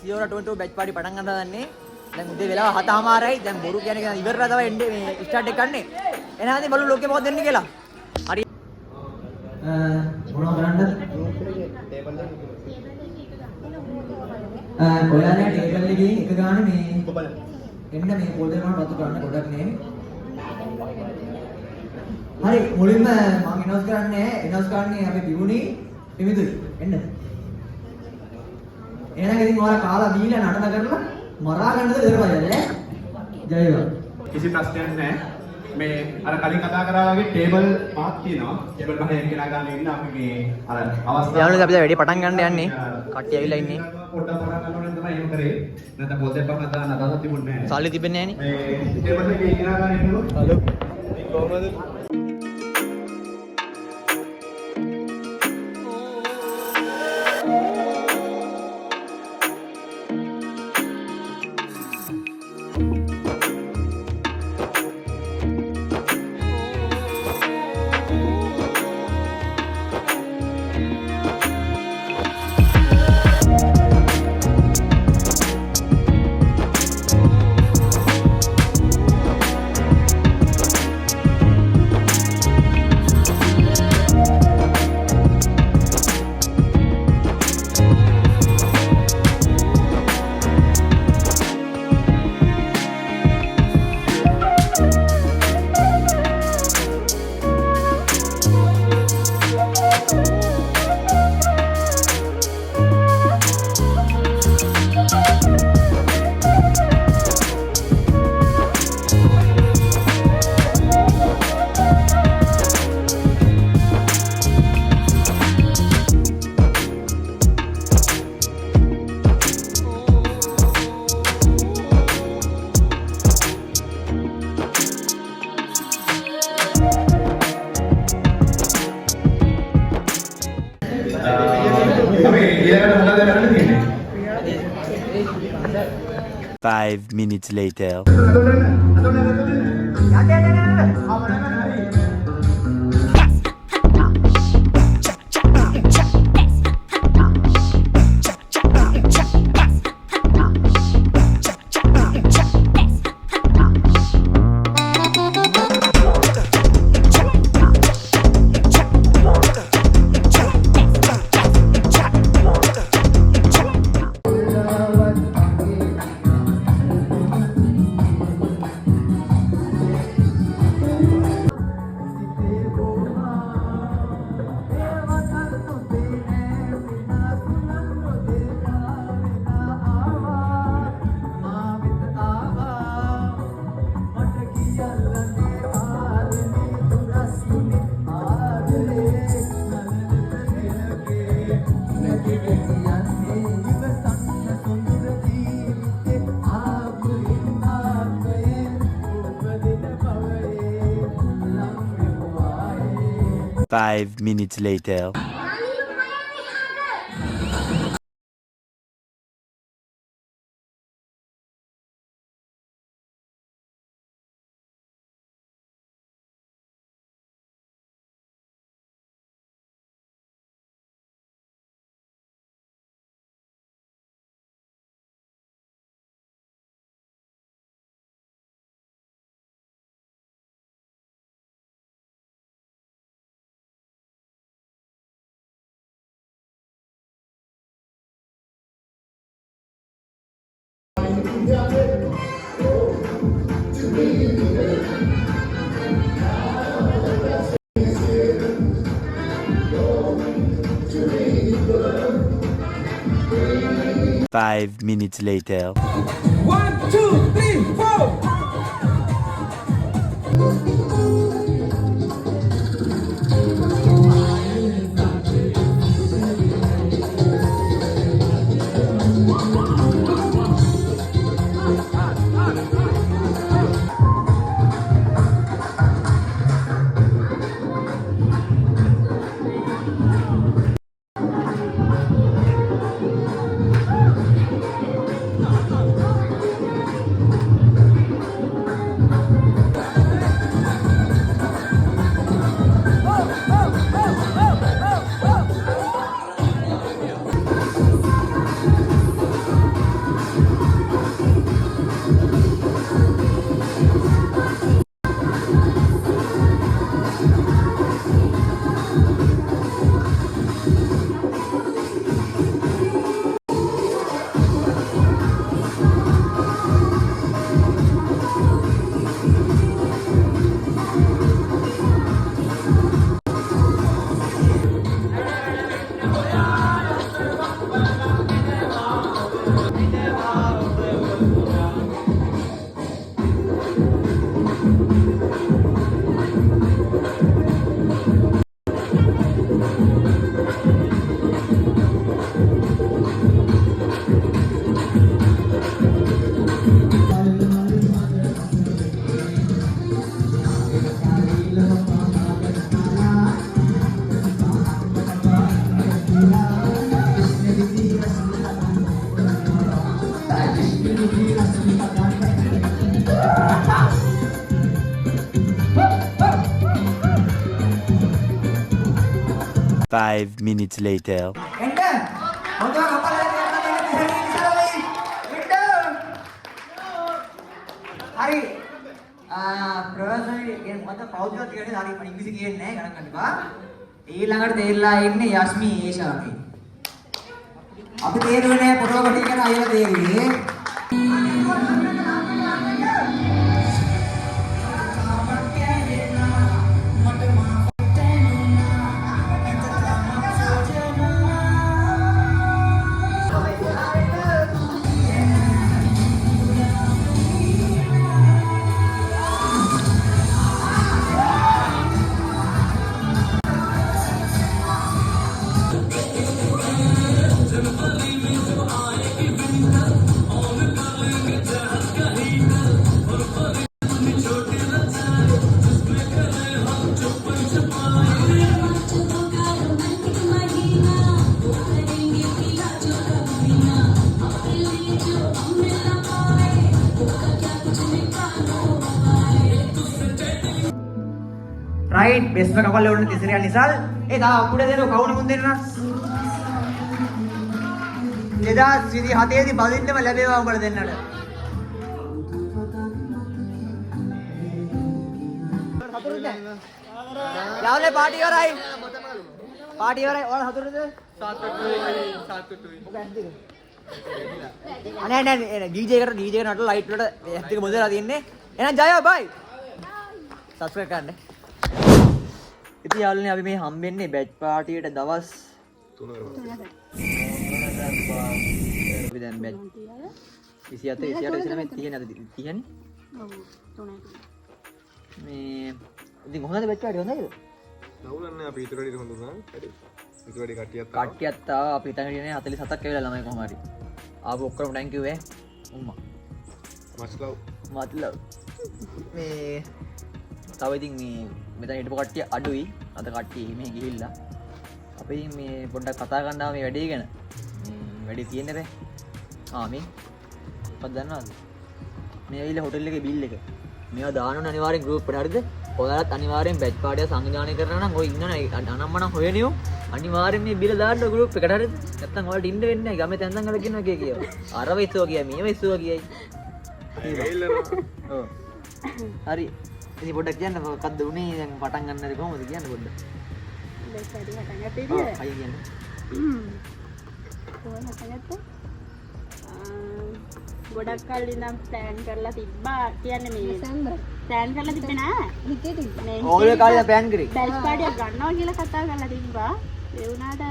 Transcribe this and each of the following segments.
සියවර 22 batch party පටන් ගන්න දන්නේ. දැන් උදේ වෙලාව 7:00මාරයි. දැන් බොරු කියන්නේ ඉවරලා තමයි එන්නේ මේ ස්ටාර්ට් එක ගන්නෙ. එහෙනම් ඉතින් බලමු ලෝකෙ මොකද වෙන්නේ කියලා. හරි. මොනවද කරන්නද? ඔයාලා ටේබල් එකේ එක ගානේ මේ එන්න මේ පොල් දෙනවා රතු කරන්න ගොඩක් නේ. හරි මුලින්ම මම එනවස් කරන්නේ අපි බිවුනි එමිදුයි එන්න. එහෙනම් ඉතින් ඔයාලා කාලා බීලා නටන කරලා මරා ගන්නද ඉවරයි නේ. ජය වේවා. කිසි ප්‍රශ්නයක් නැහැ. මේ අර කලින් කතා කරා වගේ ටේබල් පහක් තියෙනවා. ටේබල් පහේ එක්කෙනා ගන්න ඉන්න අපි මේ අර අවස්ථාව. යාළුවනේ අපි දැන් වැඩි පටන් ගන්න යන්නේ. කට්ටිය ඇවිල්ලා ඉන්නේ. පොඩ්ඩක් පටන් ගන්න ඕනේ තමයි එහෙම කරේ. නැත්නම් පොල් දෙකක් හදාන්න අදහසක් තිබුණේ නැහැ. සල්ලි තිබෙන්නේ නැහැ නේ. මේ ටේබල් එකේ එක්කෙනා ගන්න ඉන්නකො. හලෝ. කොහමද? Five minutes later. Five minutes later. Five minutes later. 1, 2, 3, 4. 5 5 minutes later. එන්න. මොකද කපලා දෙන්න හරි. ප්‍රොෆෙසර් කියන මත පෞද්ගලික කියන්නේ හරි මම ඉංග්‍රීසි කියන්නේ නැහැ ගණන් ගන්නවා. ඊළඟට තේරිලා ඉන්නේ යස්මි ඒෂාගේ. අපි තේරුවේ නැහැ ෆොටෝ කොටි කියන අයලා තේරුවේ. right බෙස්ම කපල් වල තිසරියා නිසල් ඒ තා අපුඩ දෙන කවුන මුන් දෙන්න 2027 දී බලින්නම ලැබේවා උඹලා දෙන්නට යාවලේ පාටි ඉවරයි ඔයාලා හතුරුද අනේ නෑ DJ එකට නටලා ලයිට් වලට ඇස් දෙක මොදලා තියන්නේ එහෙනම් ජයෝ බයි subscribe කරන්න ඉතින් යාළුවනේ අපි මේ හම්බෙන්නේ බැච් පාටියට දවස් 3කට අපි දැන් බැච් 27 29 තියෙන අද තියෙන්නේ ඔව් 3යි මේ ඉතින් කොහොමද බැච් පාටිය හොඳයිද නවුලන්නේ අපි ඊට වැඩි හොඳ උනා හරි ඊට වැඩි කට්ටියත් ආවා අපි හිතන් හිටියේ 47ක් ඇවිල්ලා ළමයි කොහොම හරි ආපු ඔක්කොම thank you උම්මා much love මේ තව ඉතින් මේ මෙතන හිටපු කට්ටිය අඩුයි අද කට්ටිය මේ ගිහිල්ලා අපි මේ පොඩ්ඩක් කතා කරනවා මේ වැඩේ ගැන වැඩේ තියෙන්නේ බෑ මේ මොකක්ද දන්නවද මේ ඇවිල්ලා හොටෙල් එකේ බිල් එක මේවා දාන්න ඕන අනිවාර්යෙන් ගෲප් එකට හරිද ඔයාලත් අනිවාර්යෙන් බැච් පාටිය සංවිධානය කරනවා නම් ඔය ඉන්නනේ අනම්මනම් හොයනියෝ අනිවාර්යෙන් මේ බිල දාන්න ගෲප් එකට හරිද නැත්තම් ඔයාලට ඉන්න වෙන්නේ නැහැ ගමේ තැන් තැන් වල කියනවා කියනවා අර වෙස්සෝ කියයි මේ වෙස්සෝ කියයි ඔව් හරි ඉතින් පොඩ්ඩක් කියන්න මොකක්ද උනේ දැන් පටන් ගන්නද කොහොමද කියන්න පොඩ්ඩක් දැන් සැරි පටන් ගත්තේ ඉතින් අය කියන්න කොහොමද පටන් ගත්තේ ගොඩක් කල් ඉඳන් ප්ලෑන් කරලා තිබ්බා කියන්නේ මේ ප්ලෑන් කරලා තිබ්බේ නෑ හිතේ තිබ්බේ ඕලේ කාලේ ප්ලෑන් කරේ බැච් පාටියක් ගන්නවා කියලා කතා කරලා තිබ්බා ඒ වුණාට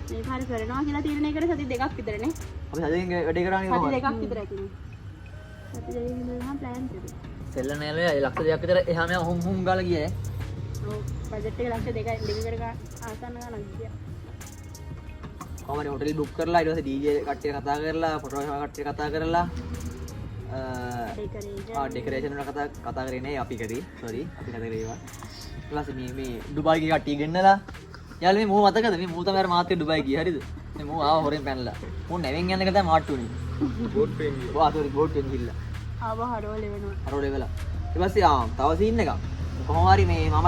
මේ කාර්ය කරනවා කියලා තීරණය කරේ සති දෙකක් විතරනේ අපි හදින් වැඩේ කරන්නේ කොහොමද සති දෙකක් විතර ඇතිනේ සති දෙකක් ඉඳන් ප්ලෑන් කරේ සෙල්ල නෑලේ ලක්ෂ 2ක් විතර එහා මෙහා හුම් ගාලා ගියා ඔව් බජට් එක ලක්ෂ 2යි දෙක කර ආසන්න ගානක් ගියා කොහමද හොටෙල් බුක් කරලා ඊට පස්සේ DJ කට්ටිය කතා කරලා ෆොටෝෂොප් කට්ටිය කතා කරලා ඩෙකරේෂන් වල කතා කරේ නේ අපි කරේ සෝරි අපි කතා කරේ ඒවා ඊට පස්සේ මේ ඩුබායි ගිය කට්ටිය ගෙන්නලා යාළුවා මේ මෝ මතකද මේ මෝ තමයි අර මාත් එක්ක ඩුබායි ගියේ හරිද මේ මෝ ආව හොරෙන් පැනලා මෝ නැවෙන් යන එක තමයි මාට්ටු උනේ බෝට් පේන් ගියා සෝරි බෝට් පේන් ගිහිල්ලා ආව හරෝලෙ වෙලා ඊට පස්සේ තව සීන් එකක් කොහොම හරි මේ මම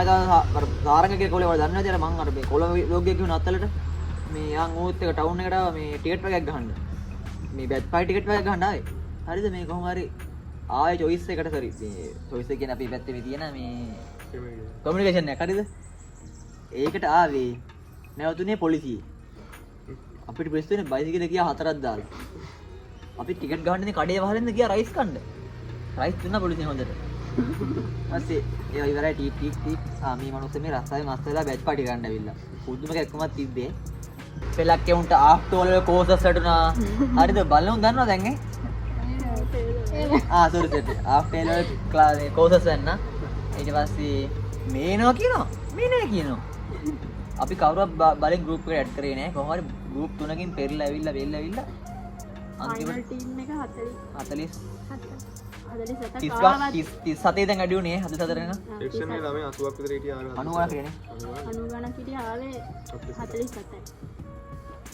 සාරංගගේ කොලේ වල දන්නේ නැති අර මං අර මේ කොළ ව්ලොග් එක කිව්ව නත්තලට මේ යන් ඕත් එක ටවුන් එකට ආවා මේ ටිකට් එකක් ගහන්න මේ බැච් පායි ටිකට් එකක් ගහන්න ආවේ හරිද මේ කොහොම හරි ආයේ choice එකට සරි මේ choice එක කියන්නේ අපි පැත්තේ මේ තියෙන මේ කමියුනිකේෂන් එක හරිද ඒකට ආවේ නැවතුනේ පොලිසිය අපිට ප්‍රශ්නේ බයිසිකල් ගියා 4ක් දාලා අපි ටිකට් ගහන්න ඉන්නේ කඩේ වහලෙන්ද ගියා රයිස් කන්න රයිස් දුන්නා පොලිසිය හොඳට ඊපස්සේ ඒ ඉවරයි ටීක් මේ මනුස්සය මේ රස්සාවේ මස් වෙලා බැච් පාටි ගන්න ඇවිල්ලා පුදුම කැක්කමක් තිබ්බේ පෙලක් කෙවුන්ට ආෆ්ටර් වල කෝසස් වැටුණා හරිද බලන්න දන්නවද දැන් සෝරි සෙට් ආෆ්ටර් වල ක්ලාස් කෝසස් වෙන්න ඊට පස්සේ මේනවා කියනවා මේ නෑ කියනවා අපි කවුරුත් බලෙන් ගෲප් එකට ඇඩ් කරේ නෑ කොහොම හරි ගෲප් 3කින් පෙරලා ඇවිල්ලා අන්තිමට ටීම් එක 37 දැන් අඩු උනේ 44 වෙනවා සෙක්ෂන් එකේ ළමයි 80ක් විතර හිටියා 90ක් කියන්නේ 90 ගණන් හිටියා ආවේ 47යි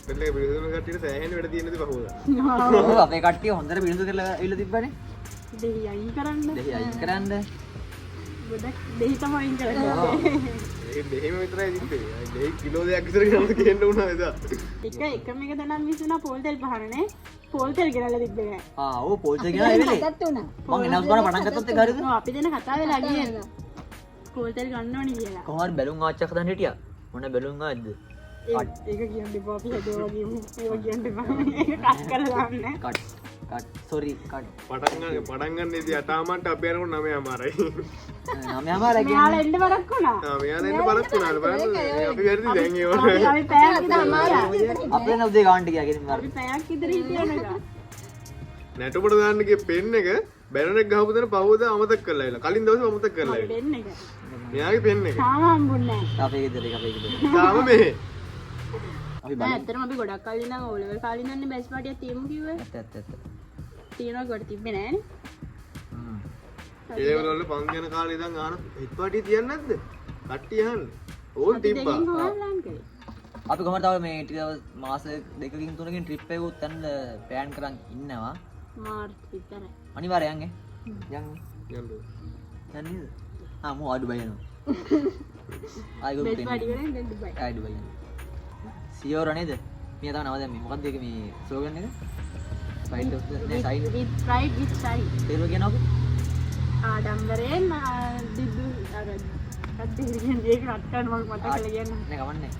බෙල්ලේ බිරිඳුන කට්ටියට සෑහෙන වැඩ තියෙනද බහුවද ඔව් අපේ කට්ටිය හොඳට බිරිඳු කරලා ඉල්ල තිබ්බනේ දෙහි අයින් කරන්න ගොඩක් දෙහි තමයි වයින් කරන්නේ. ඒ දෙහිම විතරයි තිබ්බේ. දෙහි කිලෝ දෙකක් විතර ගන්න කියන්න උනා එදා. එකම එක දණන් විසුණා පොල් තෙල් පහරනේ. පොල් තෙල් ගෙනල්ලා තිබ්බේ නෑ. ඔව් පොල් තෙල් ගෙනල්ලා එවෙලේ. මතත් වුණා. මං එනස් ගන්න පටන් ගත්තොත් ඒක හරියද? ඔව් අපි දෙන කතා වෙලා ගියේ. පොල් තෙල් ගන්න ඕනේ කියලා. කොහොමද බැලුම් ආච්චක් හදන්න හිටියා? මොන බැලුම් ආච්චද? ඒක කියන්න එපා අපි හැදුවා වගේ ඒවා කියන්න එපා. ඒක කට් කරලා දාන්න. කට් සෝරි කට් පටන් ගන්න ඉතින් අටාමන්ට අපි යනකොට 9:00යි. නම යමාර මෙයාලා එන්න බරක් වුණා. මෙයාලා එන්න බලක් වුණාද බලන්න අපි වැරදි දැන් ඒ වල අපි පැයක් විතර හිටියා. අපේ නම් උදේ ගාන්න ගියා ගෙනින් අපි පැයක් විතර හිටියා නේද? නැටුමට දාන්න ගිය පෙන් එක බැනර් එක ගහපු තැන පහුවද අමතක කරලා ඉල කලින් දවසේ අමතක කරලා ඉල දෙන්න එක. මෙයාගේ පෙන් එක තාම හම්බුන්නේ නැහැ. අපේ ගෙදර තාම මේ අපි නෑ ඇත්තටම අපි ගොඩක් කල් ඉඳන් ඕ ලෙවල් කාලේ ඉඳන් බැස් පාටියක් තියමු කිව්වේ. ඇත්ත තියෙනවා කොට තිබ්බේ නෑනේ. ඒ වල පංගන කාලේ ඉඳන් ආන එක් පාටිය තියන්නේ නැද්ද? කට්ටිය අහන්න. ඕන් තිබ්බා. දෙකින් හොයලා කරේ. අපි කොහමද තව මේ ටික මාස දෙකකින් තුනකින් ට්‍රිප් එකක් උත්තන්න ප්ලෑන් කරන් ඉන්නවා මාර්ච් විතරයි. අනිවාර්යයෙන් යන්නේ යන්න. යන්නේ මු ආ ඩුබයි යනවා ආයි බැස් ගොඩ පාටි කරේ දැන් දුබයි. ආයි ඩුබයි යනවා සියෝර නේද මියා තව නව දැන් මේ මොකක්ද ඒක මේ ස්ලෝගන් එක සයිඩ් නේ side with pride with side. ඒක කියනකො ආඩම්බරයෙන් දිදු අර කද්දිරියෙන් ඒක රට්ටන මම මතක කරලා කියන්න. නේ කවන්නේ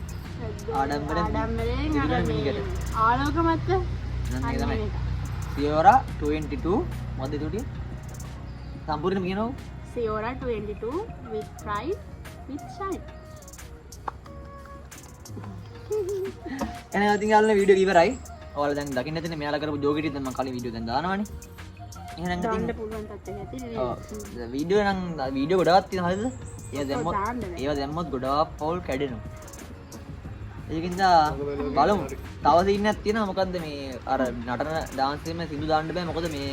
ආඩම්බරයෙන් ආඩම්බරයෙන් අර මේ ආලෝකමත් නම් ඒක තමයි සියෝරා 22 මොකද්ද ඒකට සම්පූර්ණයෙන්ම කියනකො Siora 22 with pride with side. එහෙනම් ඉතින් යාළුවනේ වීඩියෝ ඉවරයි. ඔයාලා දැන් දකින්න තියෙන මෙයාලා කරපු ජෝක් එකේ දැන් මම කලින් වීඩියෝ දැන් දානවනේ. එහෙනම් ඉතින් දාන්න පුළුවන් තත්ත්වයක් ඇති නේ. ඔව් වීඩියෝ නම් වීඩියෝ ගොඩාක් තියෙනවා හරිද? ඒවා දැම්මොත් ගොඩාක් පවුල් කැඩෙනවා. ඒකින්ද බලමු. තව සීන් එකක් තියෙනවා මොකද්ද මේ අර නටන ඩාන්ස් එකෙම සින්දු දාන්න බෑ මොකද මේ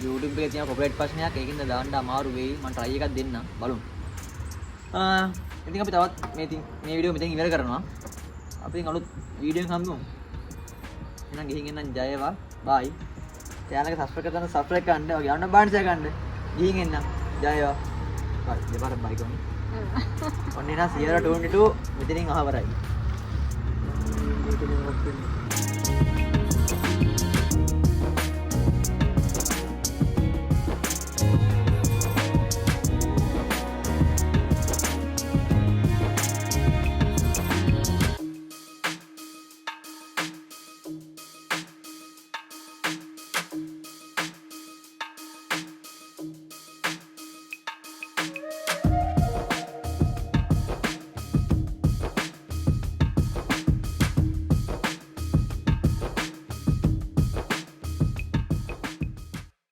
YouTube එකේ තියෙන කොපිරයිට් ප්‍රශ්නයක් ඒකින්ද දාන්න අමාරු වෙයි. මම try එකක් දෙන්නම් බලමු. ඉතින් අපි තවත් මේ වීඩියෝ මෙතෙන් ඉවර කරනවා. අපි අලුත් වීඩියෝ එකක් හම්බෙමු. එහෙනම් ගිහින් එන්නම් ජය වේවා. බයි. channel එක subscribe කරන්න ඔය යන්න බාන්න ෂෙයා කරන්න. ගිහින් එන්නම් ජය වේවා. බයි. දෙපාරක් බයි කොහොමද? ඔන්න එනවා 22 මෙතනින් අහවරයි.